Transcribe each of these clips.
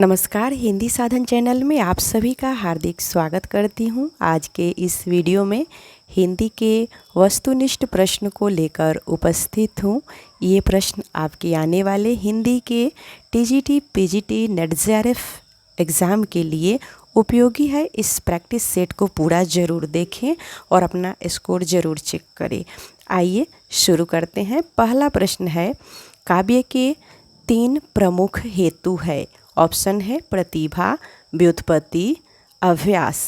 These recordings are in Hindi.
नमस्कार, हिंदी साधन चैनल में आप सभी का हार्दिक स्वागत करती हूं। आज के इस वीडियो में हिंदी के वस्तुनिष्ठ प्रश्न को लेकर उपस्थित हूं। ये प्रश्न आपके आने वाले हिंदी के TGT, PGT, net JRF exam के लिए उपयोगी है। इस प्रैक्टिस सेट को पूरा ज़रूर देखें और अपना स्कोर ज़रूर चेक करें। आइए शुरू करते हैं। पहला प्रश्न है, काव्य के 3 प्रमुख हेतु है। ऑप्शन है प्रतिभा, व्युत्पत्ति, अभ्यास।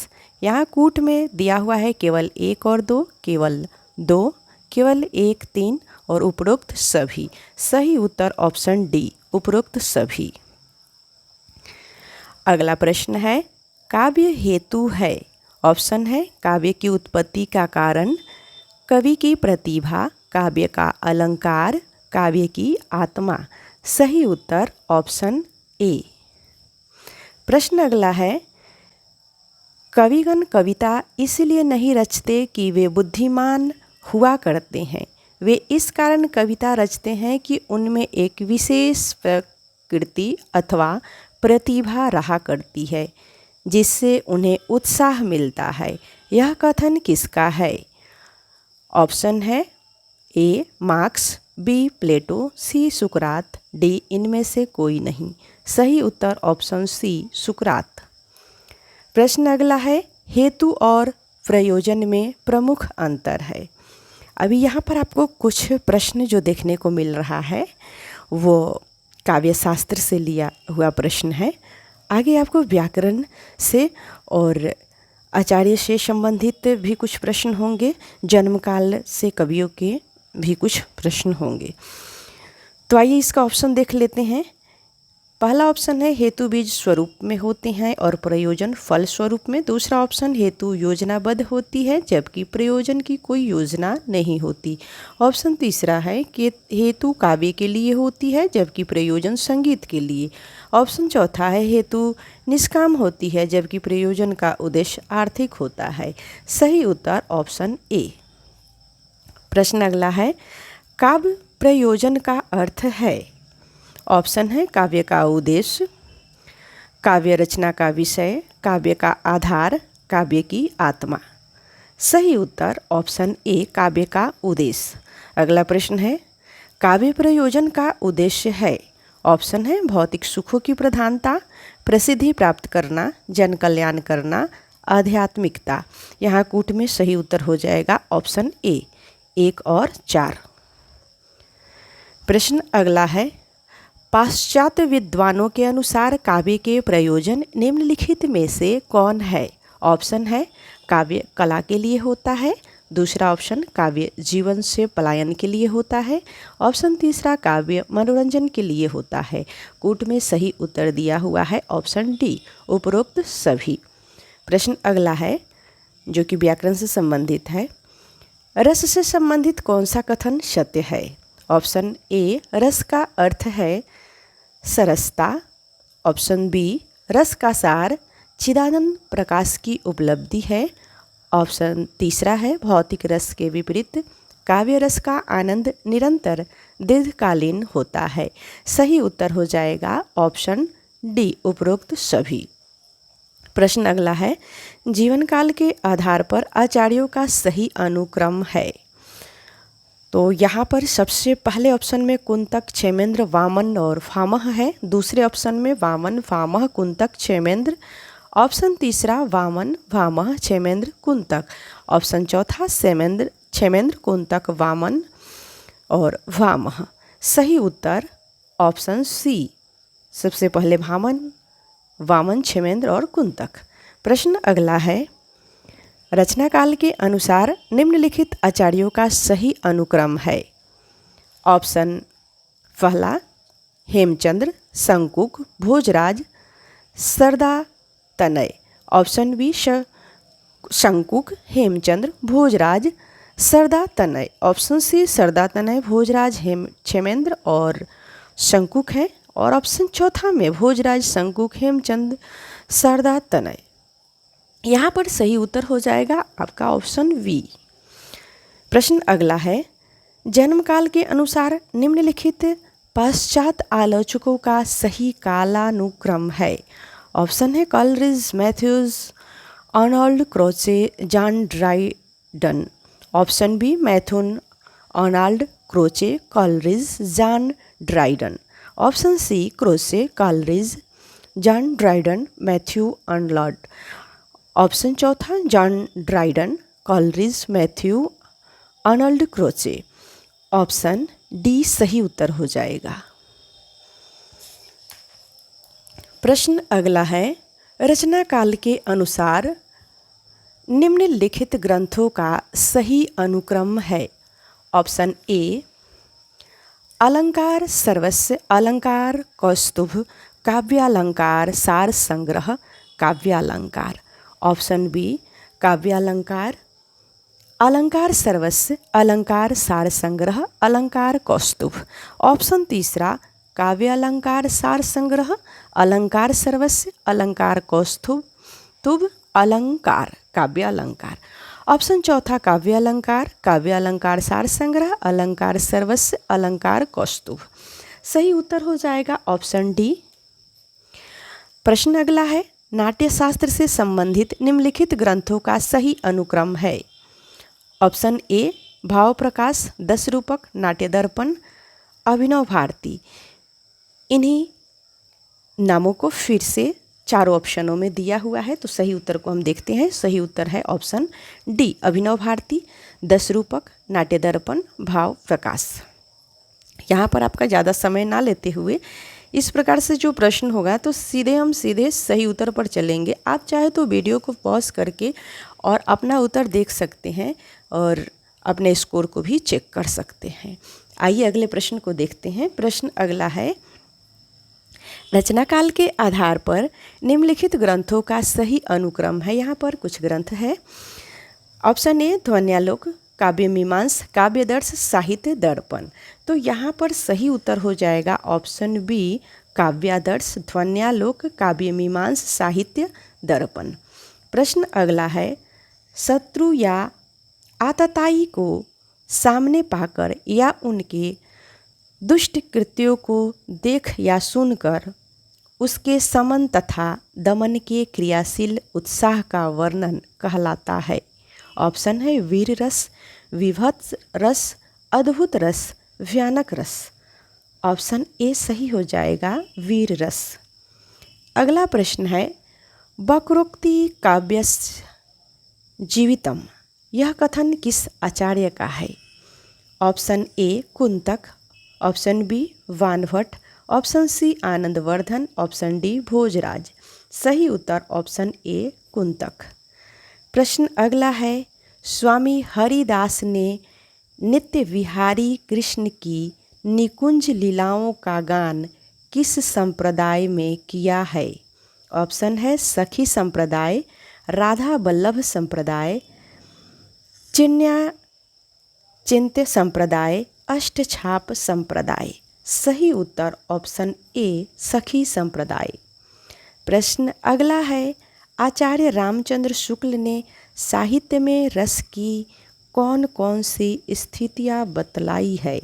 यहाँ कूट में दिया हुआ है केवल 1 और 2, केवल 2, केवल 1, 3 और उपरोक्त सभी। सही उत्तर ऑप्शन डी, उपरोक्त सभी। अगला प्रश्न है, काव्य हेतु है। ऑप्शन है काव्य की उत्पत्ति का कारण, कवि की प्रतिभा, काव्य का अलंकार, काव्य की आत्मा। सही उत्तर ऑप्शन ए। प्रश्न अगला है, कविगण कविता इसलिए नहीं रचते कि वे बुद्धिमान हुआ करते हैं, वे इस कारण कविता रचते हैं कि उनमें एक विशेष प्रकृति अथवा प्रतिभा रहा करती है जिससे उन्हें उत्साह मिलता है। यह कथन किसका है? ऑप्शन है ए मार्क्स, बी प्लेटो, सी सुकरात, डी इनमें से कोई नहीं। सही उत्तर ऑप्शन सी सुकरात। प्रश्न अगला है, हेतु और प्रयोजन में प्रमुख अंतर है। अभी यहाँ पर आपको कुछ प्रश्न जो देखने को मिल रहा है वो काव्य शास्त्र से लिया हुआ प्रश्न है। आगे आपको व्याकरण से और आचार्य से संबंधित भी कुछ प्रश्न होंगे, जन्मकाल से कवियों के भी कुछ प्रश्न होंगे। तो आइए इसका ऑप्शन देख लेते हैं। पहला ऑप्शन है हेतु बीज स्वरूप में होते हैं और प्रयोजन फल स्वरूप में। दूसरा ऑप्शन हेतु योजनाबद्ध होती है जबकि प्रयोजन की कोई योजना नहीं होती। ऑप्शन तीसरा है कि हेतु काव्य के लिए होती है जबकि प्रयोजन संगीत के लिए। ऑप्शन चौथा है हेतु निष्काम होती है जबकि प्रयोजन का उद्देश्य आर्थिक होता है। सही उत्तर ऑप्शन ए। प्रश्न अगला है, काव्य प्रयोजन का अर्थ है। ऑप्शन है काव्य का उद्देश्य, काव्य रचना का विषय, काव्य का आधार, काव्य की आत्मा। सही उत्तर ऑप्शन ए, काव्य का उद्देश्य। अगला प्रश्न है, काव्य प्रयोजन का उद्देश्य है। ऑप्शन है भौतिक सुखों की प्रधानता, प्रसिद्धि प्राप्त करना, जन कल्याण करना, आध्यात्मिकता। यहाँ कूट में सही उत्तर हो जाएगा ऑप्शन ए, 1 और 4। प्रश्न अगला है, पाश्चात्य विद्वानों के अनुसार काव्य के प्रयोजन निम्नलिखित में से कौन है? ऑप्शन है काव्य कला के लिए होता है। दूसरा ऑप्शन काव्य जीवन से पलायन के लिए होता है। ऑप्शन तीसरा काव्य मनोरंजन के लिए होता है। कूट में सही उत्तर दिया हुआ है ऑप्शन डी, उपरोक्त सभी। प्रश्न अगला है जो कि व्याकरण से संबंधित है। रस से संबंधित कौन सा कथन सत्य है? ऑप्शन ए, रस का अर्थ है सरसता। ऑप्शन बी, रस का सार चिदानंद प्रकाश की उपलब्धि है। ऑप्शन तीसरा है भौतिक रस के विपरीत काव्य रस का आनंद निरंतर दीर्घकालीन होता है। सही उत्तर हो जाएगा ऑप्शन डी, उपरोक्त सभी। प्रश्न अगला है, जीवन काल के आधार पर आचार्यों का सही अनुक्रम है। तो यहाँ पर सबसे पहले ऑप्शन में कुंतक, क्षेमेंद्र, वामन और फामह है। दूसरे ऑप्शन में वामन, फामह, कुंतक, क्षेमेंद्र। ऑप्शन तीसरा वामन, भामह, क्षेमेंद्र, कुंतक। ऑप्शन चौथा क्षेमेंद्र, कुंतक, वामन और वामह। सही उत्तर ऑप्शन सी, सबसे पहले वामन, क्षेमेंद्र और कुंतक। प्रश्न अगला है, रचनाकाल के अनुसार निम्नलिखित आचार्यों का सही अनुक्रम है। ऑप्शन पहला Hemchandra, Shankuka, Bhojraj, Sharadatanaya. Option B Shankuk, Hemchandra, Bhojraj, Sharadatanaya. Option सी सरदा, तनय, भोजराज, क्षेमेंद्र और शंकुक है। और ऑप्शन चौथा में भोजराज, शंकुक, हेमचंद, सरदा, तनय। यहाँ पर सही उत्तर हो जाएगा आपका ऑप्शन वी। प्रश्न अगला है, जन्मकाल के अनुसार निम्नलिखित पश्चात आलोचकों का सही कालानुक्रम है? ऑप्शन है Coleridge, Matthews, Arnold, Croce, John Dryden. Option B Matthew, Arnold, Croce, Coleridge, John Dryden. Option C Croce, Coleridge, John Dryden, Matthew, Arnold. Option चौथा John Dryden, Coleridge, Matthew, Arnold, Croce. Option D सही उत्तर हो जाएगा। प्रश्न अगला है, रचना काल के अनुसार निम्नलिखित ग्रंथों का सही अनुक्रम है? ऑप्शन ए अलंकार सर्वस्व, अलंकार कौस्तुभ, काव्यालंकार, सार संग्रह, काव्यालंकार। ऑप्शन बी काव्यालंकार, अलंकार सर्वस्व, अलंकार सार संग्रह, अलंकार कौस्तुभ। ऑप्शन तीसरा काव्यालंकार सार संग्रह, अलंकार सर्वस्व, अलंकार कौस्तुभ, अलंकार काव्यालंकार। ऑप्शन चौथा काव्यालंकार, काव्यालंकार सार संग्रह, अलंकार सर्वस्व, अलंकार कौस्तुभ। सही उत्तर हो जाएगा ऑप्शन डी। प्रश्न अगला है, नाट्यशास्त्र से संबंधित निम्नलिखित ग्रंथों का सही अनुक्रम है? ऑप्शन ए भाव प्रकाश, 10 रूपक, नाट्य दर्पण, अभिनव भारती। इन्हीं नामों को फिर से चारों ऑप्शनों में दिया हुआ है, तो सही उत्तर को हम देखते हैं। सही उत्तर है ऑप्शन डी, अभिनव भारती, 10 रूपक, नाट्य दर्पण, भाव प्रकाश। यहाँ पर आपका ज़्यादा समय ना लेते हुए इस प्रकार से जो प्रश्न होगा तो हम सीधे सही उत्तर पर चलेंगे। आप चाहे तो वीडियो को पॉज करके और अपना उत्तर देख सकते हैं और अपने स्कोर को भी चेक कर सकते हैं। आइए अगले प्रश्न को देखते हैं। प्रश्न अगला है, रचना काल के आधार पर निम्नलिखित ग्रंथों का सही अनुक्रम है? यहाँ पर कुछ ग्रंथ है। ऑप्शन ए ध्वन्यालोक, काव्य मीमांस, काव्यदर्श, साहित्य दर्पण। तो यहाँ पर सही उत्तर हो जाएगा ऑप्शन बी काव्यादर्श, ध्वन्यालोक, काव्य मीमांस, साहित्य दर्पण। प्रश्न अगला है, शत्रु या आतताई को सामने पाकर या उनके दुष्ट कृत्यों को देख या सुनकर उसके समन तथा दमन के क्रियाशील उत्साह का वर्णन कहलाता है? ऑप्शन है वीर रस, विभत्स रस, अद्भुत रस, भयानक रस। ऑप्शन ए सही हो जाएगा वीर रस। अगला प्रश्न है, वक्रोक्ति काव्यस्य जीवितम, यह कथन किस आचार्य का है? Option A Kuntaka, option B Banabhatta, option C Anandavardhana, option D Bhojaraja. सही उत्तर ऑप्शन ए कुंतक। प्रश्न अगला है, स्वामी हरिदास ने नित्य विहारी कृष्ण की निकुंज लीलाओं का गान किस संप्रदाय में किया है? ऑप्शन है सखी संप्रदाय, राधा वल्लभ संप्रदाय, चिन्त्य संप्रदाय, अष्टछाप संप्रदाय। सही उत्तर ऑप्शन ए सखी संप्रदाय। प्रश्न अगला है, आचार्य रामचंद्र शुक्ल ने साहित्य में रस की कौन कौन सी स्थितियाँ बतलाई है?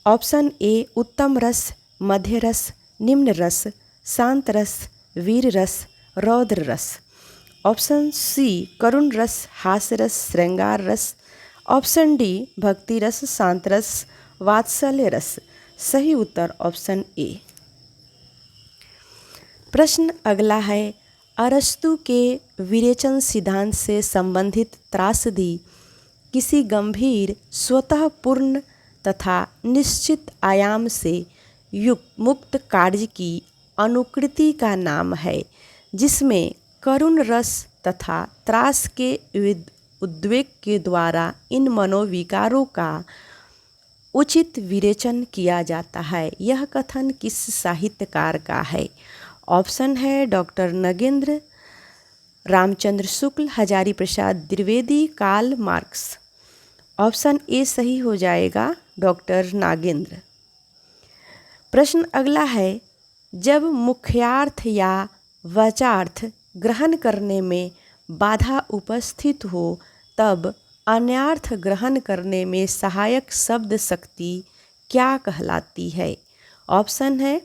ऑप्शन ए उत्तम रस, मध्य रस, निम्न रस, शांत रस, वीर रस, रौद्र रस। ऑप्शन सी करुण रस, हास्य रस, श्रृंगार रस। ऑप्शन डी भक्ति रस, शांत रस, वात्सल्य रस। सही उत्तर ऑप्शन ए। प्रश्न अगला है, अरस्तु के विरेचन सिद्धांत से संबंधित त्रासदी किसी गंभीर, स्वतः पूर्ण तथा निश्चित आयाम से युक्त मुक्त कार्य की अनुकृति का नाम है, जिसमें करुण रस तथा त्रास के उद्वेग के द्वारा इन मनोविकारों का उचित विरेचन किया जाता है। यह कथन किस साहित्यकार का है? ऑप्शन है doctor Nagendra, Ramchandra Shukla, Hazari Prasad Dwivedi, Karl Marx. Option A सही हो जाएगा डॉक्टर नागेंद्र। प्रश्न अगला है, जब मुख्यार्थ या वचार्थ ग्रहण करने में बाधा उपस्थित हो तब अन्यार्थ ग्रहण करने में सहायक शब्द शक्ति क्या कहलाती है? ऑप्शन है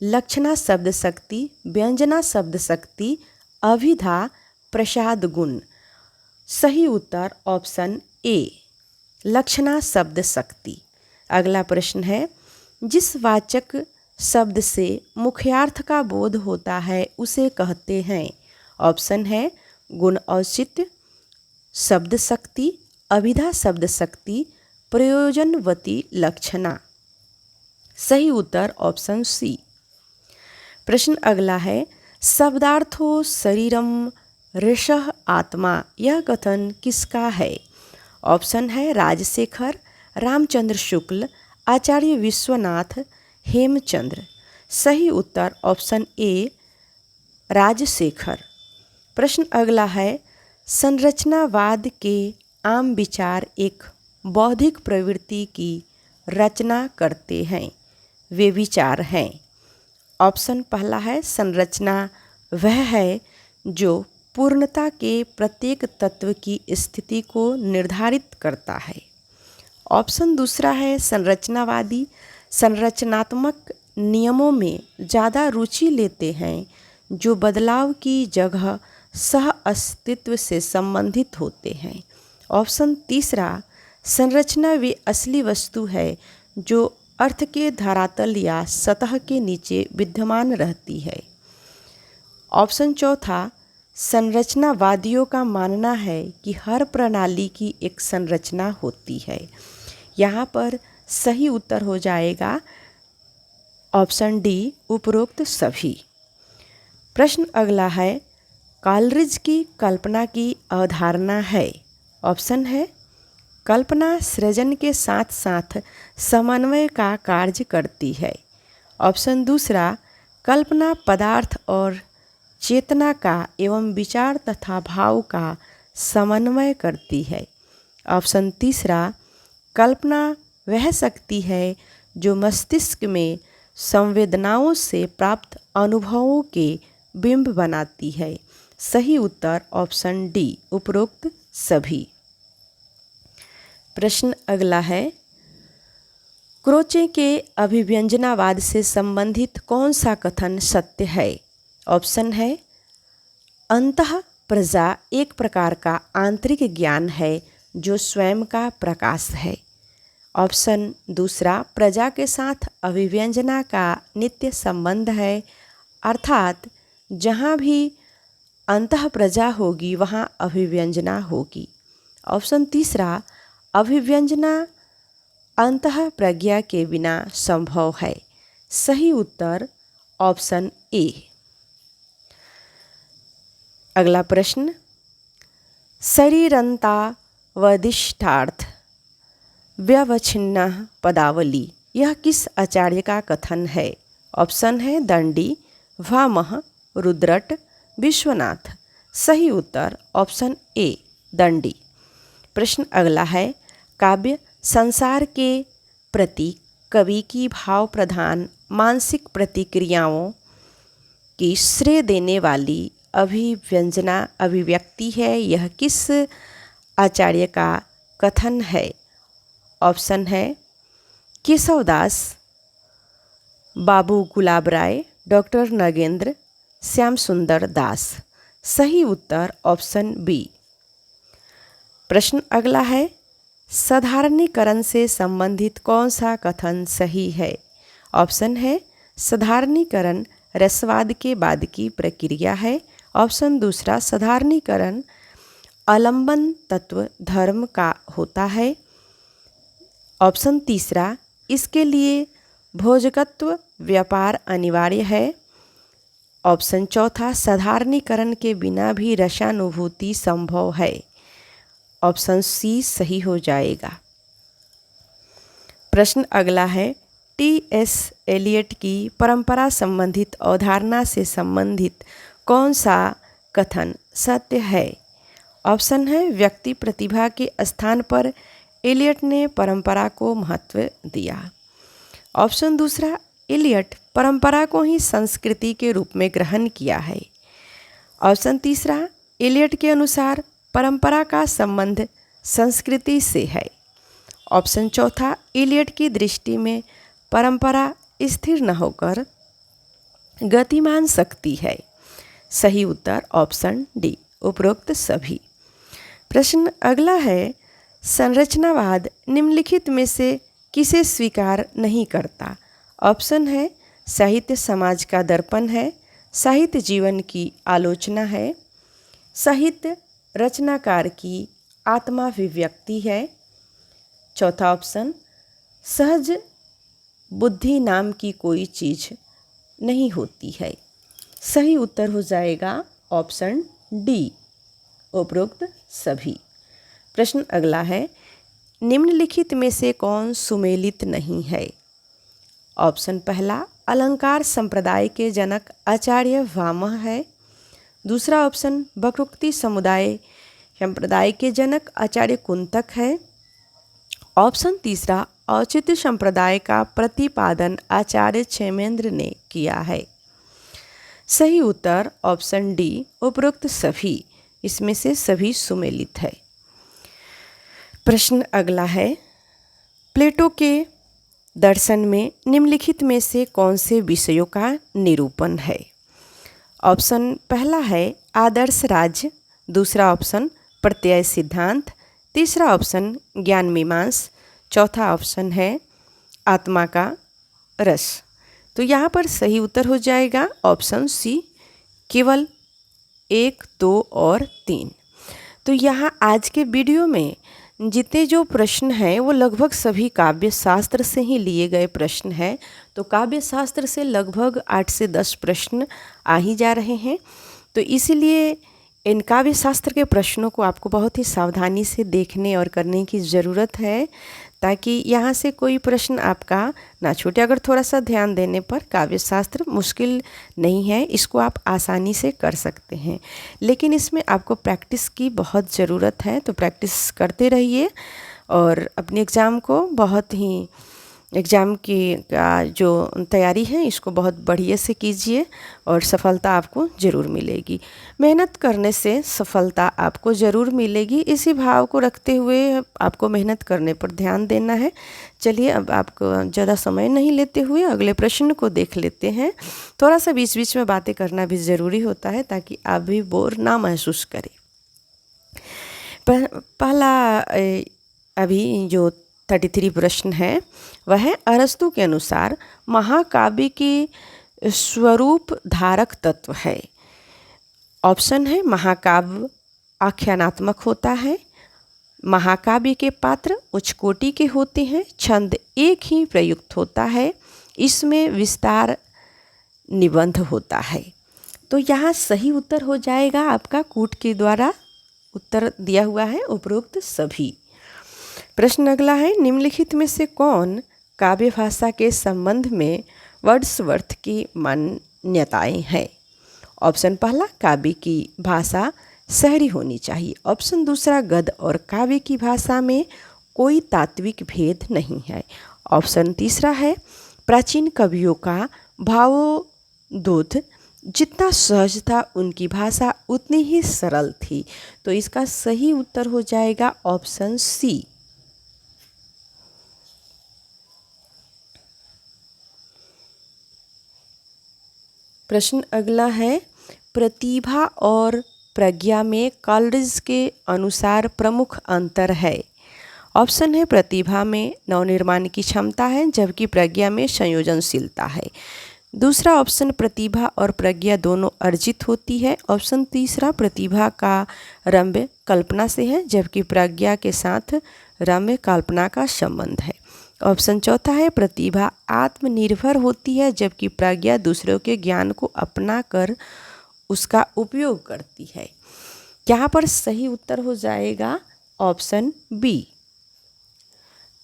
लक्षणा शब्द शक्ति, व्यंजना शब्द शक्ति, अभिधा, प्रसाद गुण। सही उत्तर ऑप्शन ए, लक्षणा शब्द शक्ति। अगला प्रश्न है, जिस वाचक शब्द से मुख्यार्थ का बोध होता है उसे कहते हैं? ऑप्शन है गुण औचित्य, शब्द शक्ति, अभिधा शब्द शक्ति, प्रयोजनवती लक्षणा। सही उत्तर ऑप्शन सी। प्रश्न अगला है, शब्दार्थो शरीरम ऋषः आत्मा, यह कथन किसका है? ऑप्शन है राजशेखर, रामचंद्र शुक्ल, आचार्य विश्वनाथ, हेमचंद्र। सही उत्तर ऑप्शन ए, राजशेखर। प्रश्न अगला है, संरचनावाद के आम विचार एक बौद्धिक प्रवृत्ति की रचना करते हैं। वे विचार हैं। ऑप्शन पहला है, संरचना वह है जो पूर्णता के प्रत्येक तत्व की स्थिति को निर्धारित करता है। ऑप्शन दूसरा है, संरचनावादी संरचनात्मक नियमों में ज़्यादा रुचि लेते हैं जो बदलाव की जगह सह अस्तित्व से संबंधित होते हैं। ऑप्शन तीसरा, संरचना वे असली वस्तु है जो अर्थ के धरातल या सतह के नीचे विद्यमान रहती है। ऑप्शन चौथा, संरचनावादियों का मानना है कि हर प्रणाली की एक संरचना होती है। यहाँ पर सही उत्तर हो जाएगा ऑप्शन डी, उपरोक्त सभी। प्रश्न अगला है, कॉलरिज की कल्पना की अवधारणा है। ऑप्शन है कल्पना सृजन के साथ साथ समन्वय का कार्य करती है। ऑप्शन दूसरा, कल्पना पदार्थ और चेतना का एवं विचार तथा भाव का समन्वय करती है। ऑप्शन तीसरा, कल्पना वह शक्ति है जो मस्तिष्क में संवेदनाओं से प्राप्त अनुभवों के बिंब बनाती है। सही उत्तर ऑप्शन डी, उपरोक्त सभी। प्रश्न अगला है, क्रोचे के अभिव्यंजनावाद से संबंधित कौन सा कथन सत्य है? ऑप्शन है अंतः प्रजा एक प्रकार का आंतरिक ज्ञान है जो स्वयं का प्रकाश है। ऑप्शन दूसरा, प्रजा के साथ अभिव्यंजना का नित्य संबंध है, अर्थात जहाँ भी अंतः प्रजा होगी वहाँ अभिव्यंजना होगी। ऑप्शन तीसरा, अभिव्यंजना अंतः प्रज्ञा के बिना संभव है। सही उत्तर ऑप्शन ए। अगला प्रश्न, शरीरंतावदिष्टार्थ व्यवच्छिन्न पदावली, यह किस आचार्य का कथन है? ऑप्शन है दंडी, भामह, रुद्रट, विश्वनाथ। सही उत्तर ऑप्शन ए, दंडी। प्रश्न अगला है, काव्य संसार के प्रति कवि की भाव प्रधान मानसिक प्रतिक्रियाओं की श्रेय देने वाली अभिव्यंजना अभिव्यक्ति है, यह किस आचार्य का कथन है? ऑप्शन है केशवदास, बाबू गुलाब राय, डॉक्टर नगेंद्र, श्याम सुंदर दास। सही उत्तर ऑप्शन बी। प्रश्न अगला है, साधारणीकरण से संबंधित कौन सा कथन सही है? ऑप्शन है साधारणीकरण रसवाद के बाद की प्रक्रिया है। ऑप्शन दूसरा, साधारणीकरण आलंबन तत्व धर्म का होता है। ऑप्शन तीसरा, इसके लिए भोजकत्व व्यापार अनिवार्य है। ऑप्शन चौथा, साधारणीकरण के बिना भी रसानुभूति संभव है। ऑप्शन सी सही हो जाएगा। प्रश्न अगला है, टी.एस. एलियट की परंपरा संबंधित अवधारणा से संबंधित कौन सा कथन सत्य है? ऑप्शन है व्यक्ति प्रतिभा के स्थान पर एलियट ने परंपरा को महत्व दिया। ऑप्शन दूसरा, एलियट परंपरा को ही संस्कृति के रूप में ग्रहण किया है। ऑप्शन तीसरा, एलियट के अनुसार परंपरा का संबंध संस्कृति से है। ऑप्शन चौथा, इलियट की दृष्टि में परंपरा स्थिर न होकर गतिमान शक्ति है। सही उत्तर ऑप्शन डी, उपरोक्त सभी। प्रश्न अगला है, संरचनावाद निम्नलिखित में से किसे स्वीकार नहीं करता? ऑप्शन है साहित्य समाज का दर्पण है, साहित्य जीवन की आलोचना है, साहित्य रचनाकार की आत्माभिव्यक्ति है, चौथा ऑप्शन सहज बुद्धि नाम की कोई चीज़ नहीं होती है। सही उत्तर हो जाएगा ऑप्शन डी, उपरोक्त सभी। प्रश्न अगला है, निम्नलिखित में से कौन सुमेलित नहीं है? ऑप्शन पहला, अलंकार संप्रदाय के जनक आचार्य भामह है। दूसरा ऑप्शन, वक्रोक्ति संप्रदाय के जनक आचार्य कुंतक है। ऑप्शन तीसरा, औचित्य संप्रदाय का प्रतिपादन आचार्य क्षेमेंद्र ने किया है। सही उत्तर ऑप्शन डी, उपरोक्त सभी। इसमें से सभी सुमेलित है। प्रश्न अगला है, प्लेटो के दर्शन में निम्नलिखित में से कौन से विषयों का निरूपण है? ऑप्शन पहला है आदर्श राज्य, दूसरा ऑप्शन प्रत्यय सिद्धांत, तीसरा ऑप्शन ज्ञान मीमांस, चौथा ऑप्शन है आत्मा का रस। तो यहाँ पर सही उत्तर हो जाएगा ऑप्शन सी, केवल 1, 2 और 3। तो यहाँ आज के वीडियो में जितने जो प्रश्न हैं वो लगभग सभी काव्य शास्त्र से ही लिए गए प्रश्न हैं। तो काव्य शास्त्र से लगभग 8 से 10 प्रश्न आ ही जा रहे हैं। तो इसीलिए इन काव्य शास्त्र के प्रश्नों को आपको बहुत ही सावधानी से देखने और करने की ज़रूरत है, ताकि यहाँ से कोई प्रश्न आपका ना छूटे। अगर थोड़ा सा ध्यान देने पर काव्य शास्त्र मुश्किल नहीं है, इसको आप आसानी से कर सकते हैं, लेकिन इसमें आपको प्रैक्टिस की बहुत ज़रूरत है। तो प्रैक्टिस करते रहिए और अपने एग्ज़ाम की जो तैयारी है इसको बहुत बढ़िया से कीजिए और सफलता आपको ज़रूर मिलेगी। मेहनत करने से सफलता आपको ज़रूर मिलेगी, इसी भाव को रखते हुए आपको मेहनत करने पर ध्यान देना है। चलिए अब आपको ज़्यादा समय नहीं लेते हुए अगले प्रश्न को देख लेते हैं। थोड़ा सा बीच बीच में बातें करना भी ज़रूरी होता है ताकि आप भी बोर ना महसूस करें। पहला अभी जो 33 प्रश्न है वह है, अरस्तु के अनुसार महाकाव्य की स्वरूप धारक तत्व है। ऑप्शन है महाकाव्य आख्यानात्मक होता है, महाकाव्य के पात्र उच्च कोटि के होते हैं, छंद एक ही प्रयुक्त होता है, इसमें विस्तार निबंध होता है। तो यहाँ सही उत्तर हो जाएगा आपका कूट के द्वारा उत्तर दिया हुआ है, उपरोक्त सभी। प्रश्न अगला है, निम्नलिखित में से कौन काव्य भाषा के संबंध में वर्ड्सवर्थ की मान्यताएं हैं? ऑप्शन पहला, काव्य की भाषा शहरी होनी चाहिए। ऑप्शन दूसरा, गद्य और काव्य की भाषा में कोई तात्विक भेद नहीं है। ऑप्शन तीसरा है, प्राचीन कवियों का भावोद्बोध जितना सहज था उनकी भाषा उतनी ही सरल थी। तो इसका सही उत्तर हो जाएगा ऑप्शन सी। प्रश्न अगला है, प्रतिभा और प्रज्ञा में कॉलरिज के अनुसार प्रमुख अंतर है। ऑप्शन है, प्रतिभा में नवनिर्माण की क्षमता है जबकि प्रज्ञा में संयोजनशीलता है। दूसरा ऑप्शन, प्रतिभा और प्रज्ञा दोनों अर्जित होती है। ऑप्शन तीसरा, प्रतिभा का रम्य कल्पना से है जबकि प्रज्ञा के साथ रम्य कल्पना का संबंध है। ऑप्शन चौथा है, प्रतिभा आत्मनिर्भर होती है जबकि प्रज्ञा दूसरों के ज्ञान को अपना कर उसका उपयोग करती है। यहाँ पर सही उत्तर हो जाएगा ऑप्शन बी।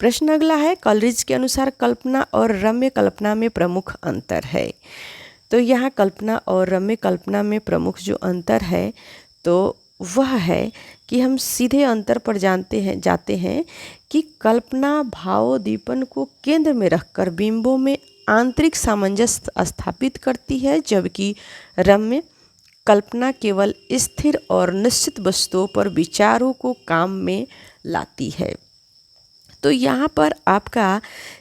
प्रश्न अगला है, कॉलरिज के अनुसार कल्पना और रम्य कल्पना में प्रमुख अंतर है। तो यहाँ कल्पना और रम्य कल्पना में प्रमुख जो अंतर है तो वह है कि हम सीधे अंतर पर जाते हैं कि कल्पना भावोद्दीपन को केंद्र में रखकर बिंबों में आंतरिक सामंजस्य स्थापित करती है, जबकि रम्य कल्पना केवल स्थिर और निश्चित वस्तुओं पर विचारों को काम में लाती है। तो यहाँ पर आपका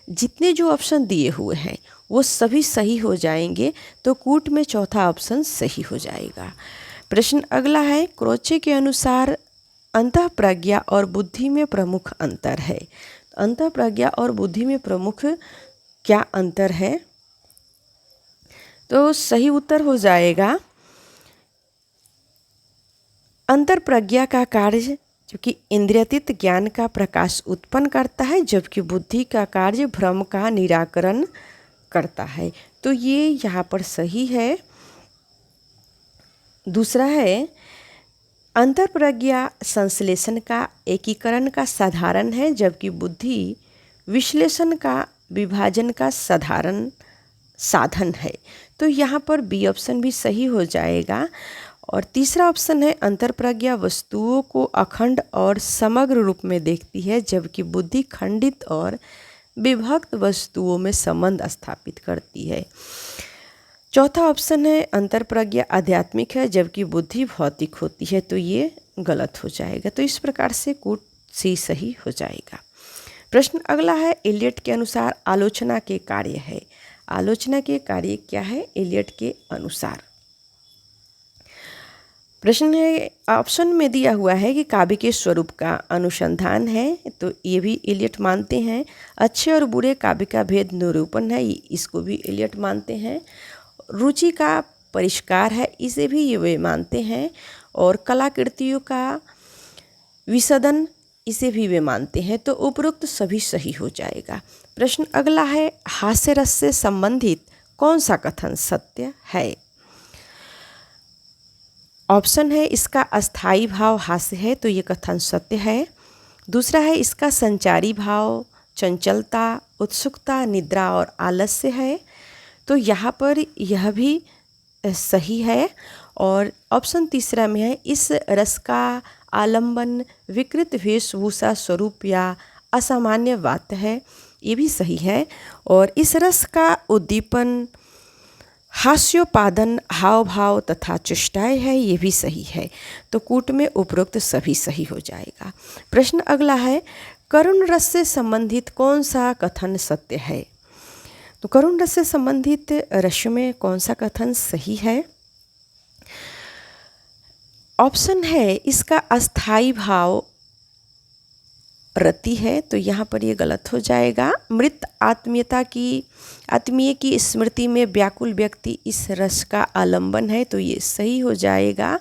जितने जो ऑप्शन दिए हुए हैं वो सभी सही हो जाएंगे, तो कूट में चौथा ऑप्शन सही हो जाएगा। प्रश्न अगला है, क्रोचे के अनुसार अंतःप्रज्ञा और बुद्धि में प्रमुख अंतर है। अंतःप्रज्ञा और बुद्धि में प्रमुख क्या अंतर है? तो सही उत्तर हो जाएगा अंतर्प्रज्ञा का कार्य जो कि इंद्रियातीत ज्ञान का प्रकाश उत्पन्न करता है, जबकि बुद्धि का कार्य भ्रम का निराकरण करता है। तो ये यहाँ पर सही है। दूसरा है, अंतर्प्रज्ञा संश्लेषण का एकीकरण का साधारण है, जबकि बुद्धि विश्लेषण का विभाजन का साधारण साधन है। तो यहाँ पर बी ऑप्शन भी सही हो जाएगा। और तीसरा ऑप्शन है, अंतर्प्रज्ञा वस्तुओं को अखंड और समग्र रूप में देखती है, जबकि बुद्धि खंडित और विभक्त वस्तुओं में संबंध स्थापित करती है। चौथा ऑप्शन है, अंतर्प्रज्ञा आध्यात्मिक है जबकि बुद्धि भौतिक होती है। तो ये गलत हो जाएगा। तो इस प्रकार से कूट सी सही हो जाएगा। प्रश्न अगला है, एलियट के अनुसार आलोचना के कार्य है। आलोचना के कार्य क्या है एलियट के अनुसार? प्रश्न है, ऑप्शन में दिया हुआ है कि काव्य के स्वरूप का अनुसंधान है, तो ये भी एलियट मानते हैं। अच्छे और बुरे काव्य का भेद निरूपण है, इसको भी एलियट मानते हैं। रुचि का परिष्कार है, इसे भी ये वे मानते हैं। और कलाकृतियों का विसदन, इसे भी वे मानते हैं। तो उपरोक्त सभी सही हो जाएगा। प्रश्न अगला है, हास्य रस से संबंधित कौन सा कथन सत्य है? ऑप्शन है, इसका अस्थाई भाव हास्य है, तो ये कथन सत्य है। दूसरा है, इसका संचारी भाव चंचलता, उत्सुकता, निद्रा और आलस्य है, तो यहाँ पर यह भी सही है। और ऑप्शन तीसरा में है, इस रस का आलंबन विकृत वेशभूषा स्वरूप या असामान्य बात है, ये भी सही है। और इस रस का उद्दीपन हास्योपादन, हाव भाव तथा चेष्टाएं है, ये भी सही है। तो कूट में उपरोक्त सभी सही हो जाएगा। प्रश्न अगला है, करुण रस से संबंधित कौन सा कथन सत्य है? तो करुण रस से संबंधित रस में कौन सा कथन सही है? ऑप्शन है, इसका अस्थाई भाव रति है, तो यहाँ पर ये गलत हो जाएगा। मृत आत्मीय की स्मृति में व्याकुल व्यक्ति इस रस का आलंबन है, तो ये सही हो जाएगा।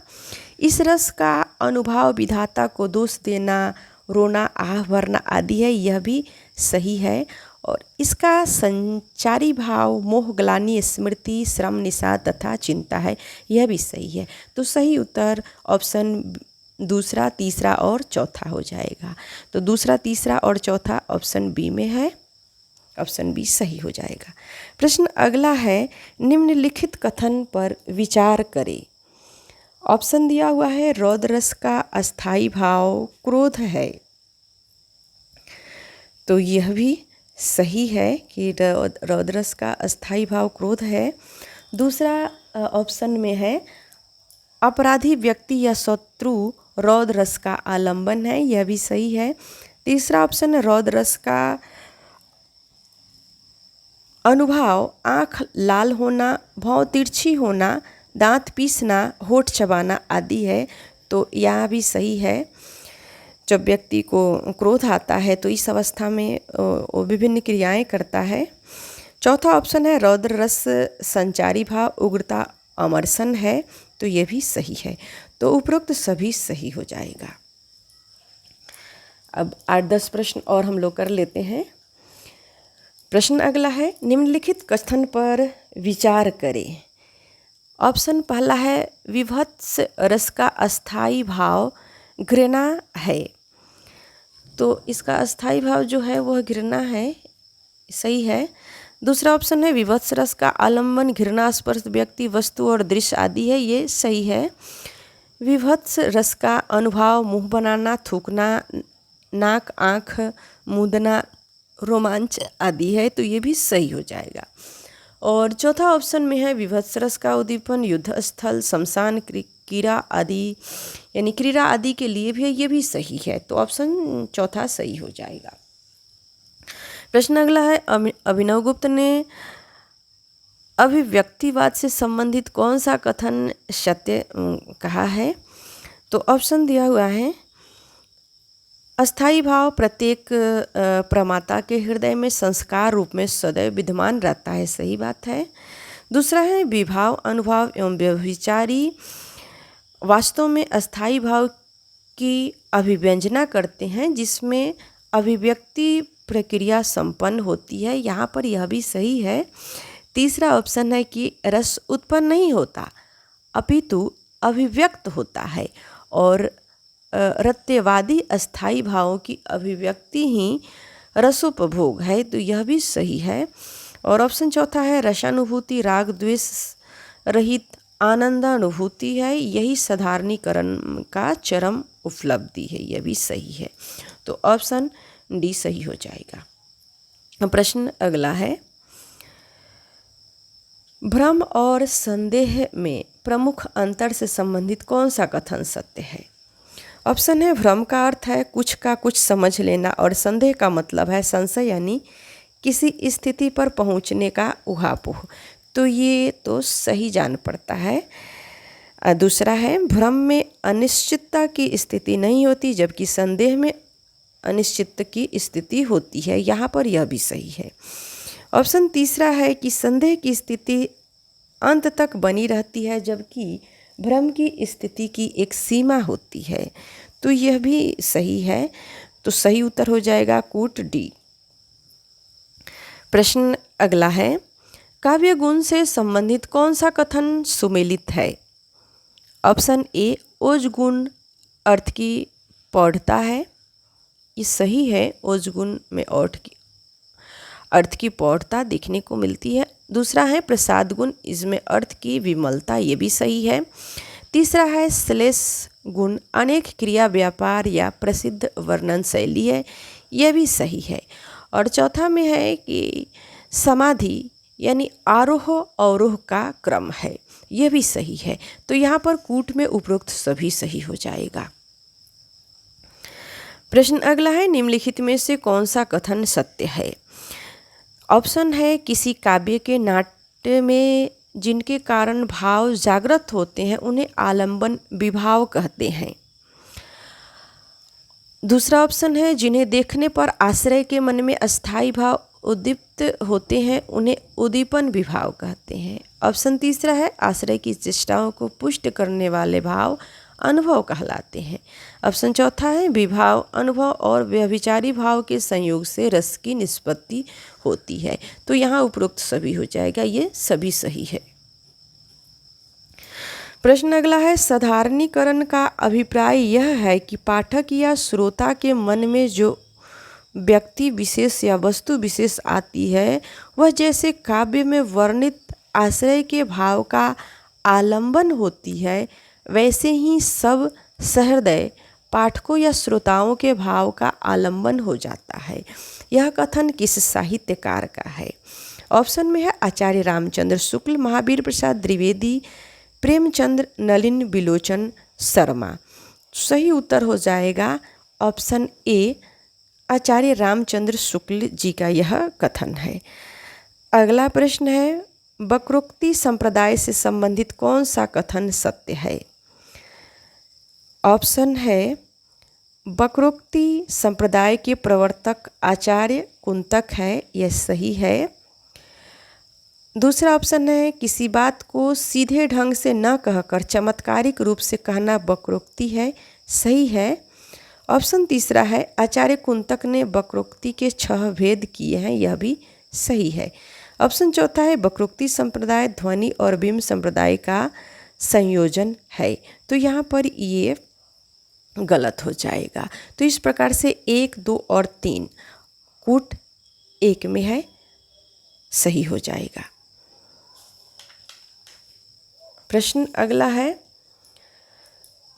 इस रस का अनुभव विधाता को दोष देना, रोना, आह भरना आदि है, यह भी सही है। और इसका संचारी भाव मोह, ग्लानि, स्मृति, श्रम, निशा तथा चिंता है, यह भी सही है। तो सही उत्तर ऑप्शन दूसरा, तीसरा और चौथा हो जाएगा। तो दूसरा, तीसरा और चौथा ऑप्शन बी में है, ऑप्शन बी सही हो जाएगा। प्रश्न अगला है, निम्नलिखित कथन पर विचार करें। ऑप्शन दिया हुआ है, रौद्र रस का अस्थाई भाव क्रोध है, तो यह भी सही है कि रौद्र रस का अस्थाई भाव क्रोध है। दूसरा ऑप्शन में है, अपराधी व्यक्ति या शत्रु रौद्र रस का आलंबन है, यह भी सही है। तीसरा ऑप्शन है, रौद्र रस का अनुभव आँख लाल होना, भौं तिरछी होना, दांत पीसना, होठ चबाना आदि है, तो यह भी सही है। जब व्यक्ति को क्रोध आता है तो इस अवस्था में वो विभिन्न क्रियाएं करता है। चौथा ऑप्शन है, रौद्र रस संचारी भाव उग्रता अमरसन है, तो ये भी सही है। तो उपरोक्त सभी सही हो जाएगा। अब 8-10 प्रश्न और हम लोग कर लेते हैं। प्रश्न अगला है, निम्नलिखित कथन पर विचार करें। ऑप्शन पहला है, विभत्स रस का अस्थाई भाव घृणा है, तो इसका अस्थाई भाव जो है वह घृणा है, सही है। दूसरा ऑप्शन है, विभत्स रस का आलंबन घृणा, स्पर्श, व्यक्ति, वस्तु और दृश्य आदि है, ये सही है। विभत्स रस का अनुभव मुंह बनाना, थूकना, नाक, आँख मूंदना, रोमांच आदि है, तो ये भी सही हो जाएगा। और चौथा ऑप्शन में है, विभत्स रस का उद्दीपन युद्ध स्थल, शमशान, क्रीड़ा आदि, यानी क्रीड़ा आदि के लिए भी है, ये भी सही है। तो ऑप्शन चौथा सही हो जाएगा। प्रश्न अगला है, अभिनवगुप्त ने अभिव्यक्तिवाद से संबंधित कौन सा कथन सत्य कहा है? तो ऑप्शन दिया हुआ है, अस्थाई भाव प्रत्येक प्रमाता के हृदय में संस्कार रूप में सदैव विद्यमान रहता है, सही बात है। दूसरा है, विभाव अनुभव एवं व्यभिचारी वास्तव में अस्थाई भाव की अभिव्यंजना करते हैं जिसमें अभिव्यक्ति प्रक्रिया संपन्न होती है, यहाँ पर यह भी सही है। तीसरा ऑप्शन है कि रस उत्पन्न नहीं होता अपितु अभिव्यक्त होता है और रत्यवादी अस्थाई भावों की अभिव्यक्ति ही रसोपभोग है, तो यह भी सही है। और ऑप्शन चौथा है, रसानुभूति राग द्वेष रहित आनंदानुभूति है, यही साधारणीकरण का चरम उपलब्धि है, यह भी सही है। तो ऑप्शन डी सही हो जाएगा। प्रश्न अगला है, भ्रम और संदेह में प्रमुख अंतर से संबंधित कौन सा कथन सत्य है? ऑप्शन है, भ्रम का अर्थ है कुछ का कुछ समझ लेना और संदेह का मतलब है संशय यानी किसी स्थिति पर पहुंचने का उहापोह, तो ये तो सही जान पड़ता है। दूसरा है, भ्रम में अनिश्चितता की स्थिति नहीं होती जबकि संदेह में अनिश्चित की स्थिति होती है, यहाँ पर यह भी सही है। ऑप्शन तीसरा है कि संदेह की स्थिति अंत तक बनी रहती है जबकि भ्रम की स्थिति की एक सीमा होती है, तो यह भी सही है। तो सही उत्तर हो जाएगा कूट डी। प्रश्न अगला है, काव्य गुण से संबंधित कौन सा कथन सुमेलित है? ऑप्शन ए, ओज गुण अर्थ की पौढ़ता है, ये सही है। ओज गुण में अर्थ की पौढ़ता देखने को मिलती है। दूसरा है, प्रसाद गुण, इसमें अर्थ की विमलता, ये भी सही है। तीसरा है, श्लेष गुण अनेक क्रिया व्यापार या प्रसिद्ध वर्णन शैली है, यह भी सही है। और चौथा में है कि समाधि यानी आरोह अवरोह का क्रम है, यह भी सही है। तो यहाँ पर कूट में उपरोक्त सभी सही हो जाएगा। प्रश्न अगला है, निम्नलिखित में से कौन सा कथन सत्य है? ऑप्शन है, किसी काव्य के नाट्य में जिनके कारण भाव जागृत होते हैं उन्हें आलंबन विभाव कहते हैं। दूसरा ऑप्शन है, जिन्हें देखने पर आश्रय के मन में अस्थाई भाव उद्दीप्त होते हैं उन्हें उद्दीपन विभाव कहते हैं। ऑप्शन तीसरा है, आश्रय की चेष्टाओं को पुष्ट करने वाले भाव अनुभव कहलाते हैं। ऑप्शन चौथा है, विभाव अनुभव और व्यभिचारी भाव के संयोग से रस की निष्पत्ति होती है, तो यहाँ उपरोक्त सभी हो जाएगा, ये सभी सही है। प्रश्न अगला है, साधारणीकरण का अभिप्राय यह है कि पाठक या श्रोता के मन में जो व्यक्ति विशेष या वस्तु विशेष आती है वह जैसे काव्य में वर्णित आश्रय के भाव का आलंबन होती है, वैसे ही सब सहृदय पाठकों या श्रोताओं के भाव का आलंबन हो जाता है। यह कथन किस साहित्यकार का है? ऑप्शन में है, आचार्य रामचंद्र शुक्ल, महावीर प्रसाद द्विवेदी, प्रेमचंद्र, नलिन बिलोचन शर्मा। सही उत्तर हो जाएगा ऑप्शन ए, आचार्य रामचंद्र शुक्ल जी का यह कथन है। अगला प्रश्न है, वक्रोक्ति संप्रदाय से संबंधित कौन सा कथन सत्य है? ऑप्शन है, वक्रोक्ति संप्रदाय के प्रवर्तक आचार्य कुंतक है, यह सही है। दूसरा ऑप्शन है, किसी बात को सीधे ढंग से न कहकर चमत्कारिक रूप से कहना वक्रोक्ति है, सही है। ऑप्शन तीसरा है, आचार्य कुंतक ने वक्रोक्ति के 6 भेद किए हैं, यह भी सही है। ऑप्शन चौथा है, वक्रोक्ति संप्रदाय ध्वनि और बिंब संप्रदाय का संयोजन है, तो यहाँ पर ये गलत हो जाएगा। तो इस प्रकार से 1, 2 और 3 कूट 1 में है, सही हो जाएगा। प्रश्न अगला है,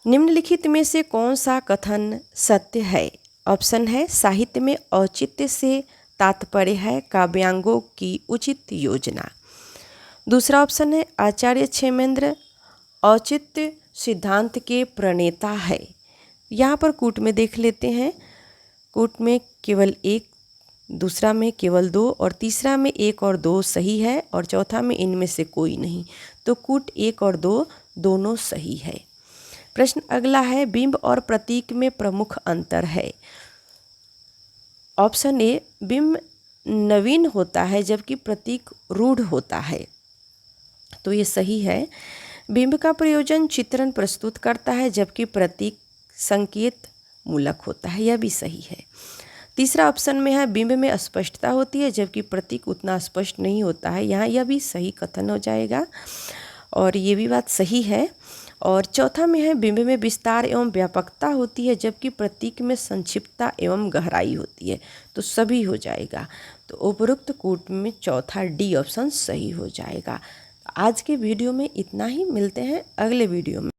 निम्नलिखित में से कौन सा कथन सत्य है? ऑप्शन है, साहित्य में औचित्य से तात्पर्य है काव्यांगों की उचित योजना। दूसरा ऑप्शन है, आचार्य क्षेमेंद्र औचित्य सिद्धांत के प्रणेता है। यहाँ पर कूट में देख लेते हैं, कूट में केवल एक दूसरा में केवल 2 और तीसरा में 1 और 2 सही है और चौथा में इनमें से कोई नहीं। तो कूट 1 और 2 दोनों सही है। प्रश्न अगला है, बिंब और प्रतीक में प्रमुख अंतर है। ऑप्शन ए, बिंब नवीन होता है जबकि प्रतीक रूढ़ होता है। तो ये सही है। बिंब का प्रयोजन चित्रण प्रस्तुत करता है जबकि प्रतीक संकेत मूलक होता है। यह भी सही है। तीसरा ऑप्शन में है, बिंब में स्पष्टता होती है जबकि प्रतीक उतना स्पष्ट नहीं होता है। यहाँ यह भी सही कथन हो जाएगा और ये भी बात सही है। और चौथा में है, बिंब में विस्तार एवं व्यापकता होती है जबकि प्रतीक में संक्षिप्तता एवं गहराई होती है। तो सभी हो जाएगा। तो उपरोक्त कूट में चौथा डी ऑप्शन सही हो जाएगा। आज के वीडियो में इतना ही। मिलते हैं अगले वीडियो में।